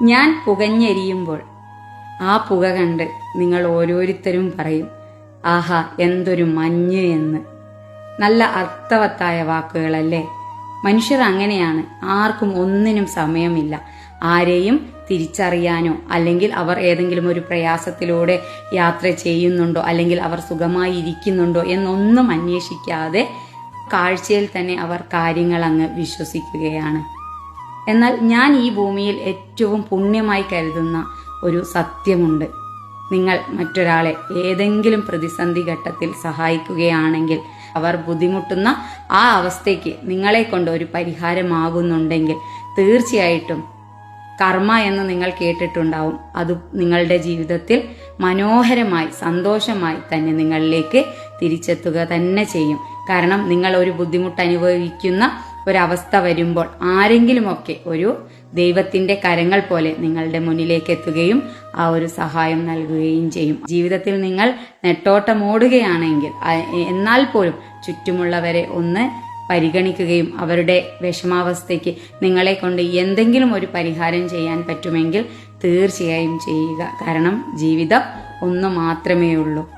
ഞാൻ പുകഞ്ഞെരിയുമ്പോൾ ആ പുക കണ്ട് നിങ്ങൾ ഓരോരുത്തരും പറയും, ആഹാ എന്തൊരു മഞ്ഞ് എന്ന്. നല്ല അർത്ഥവത്തായ വാക്കുകളല്ലേ? മനുഷ്യർ അങ്ങനെയാണ്. ആർക്കും ഒന്നിനും സമയമില്ല. ആരെയും തിരിച്ചറിയാനോ അല്ലെങ്കിൽ അവർ ഏതെങ്കിലും ഒരു പ്രയാസത്തിലൂടെ യാത്ര ചെയ്യുന്നുണ്ടോ അല്ലെങ്കിൽ അവർ സുഖമായി ഇരിക്കുന്നുണ്ടോ എന്നൊന്നും അന്വേഷിക്കാതെ കാഴ്ചയിൽ തന്നെ അവർ കാര്യങ്ങൾ അങ്ങ് വിശ്വസിക്കുകയാണ്. എന്നാൽ ഞാൻ ഈ ഭൂമിയിൽ ഏറ്റവും പുണ്യമായി കരുതുന്ന ഒരു സത്യമുണ്ട്. നിങ്ങൾ മറ്റൊരാളെ ഏതെങ്കിലും പ്രതിസന്ധി ഘട്ടത്തിൽ സഹായിക്കുകയാണെങ്കിൽ അവർ ബുദ്ധിമുട്ടുന്ന ആ അവസ്ഥയ്ക്ക് നിങ്ങളെ കൊണ്ട് ഒരു പരിഹാരമാകുന്നുണ്ടെങ്കിൽ തീർച്ചയായിട്ടും കർമ്മ എന്ന് നിങ്ങൾ കേട്ടിട്ടുണ്ടാവും. അത് നിങ്ങളുടെ ജീവിതത്തിൽ മനോഹരമായി സന്തോഷമായി തന്നെ നിങ്ങളിലേക്ക് തിരിച്ചെത്തുക തന്നെ ചെയ്യും. കാരണം നിങ്ങൾ ഒരു ബുദ്ധിമുട്ട് അനുഭവിക്കുന്ന ഒരവസ്ഥ വരുമ്പോൾ ആരെങ്കിലുമൊക്കെ ഒരു ദൈവത്തിന്റെ കരങ്ങൾ പോലെ നിങ്ങളുടെ മുന്നിലേക്ക് എത്തുകയും ആ ഒരു സഹായം നൽകുകയും ചെയ്യും. ജീവിതത്തിൽ നിങ്ങൾ നെട്ടോട്ടമോടുകയാണെങ്കിൽ എന്നാൽ പോലും ചുറ്റുമുള്ളവരെ ഒന്ന് പരിഗണിക്കുകയും അവരുടെ വിഷമാവസ്ഥയ്ക്ക് നിങ്ങളെ കൊണ്ട് എന്തെങ്കിലും ഒരു പരിഹാരം ചെയ്യാൻ പറ്റുമെങ്കിൽ തീർച്ചയായും ചെയ്യുക. കാരണം ജീവിതം ഒന്ന് മാത്രമേ ഉള്ളൂ.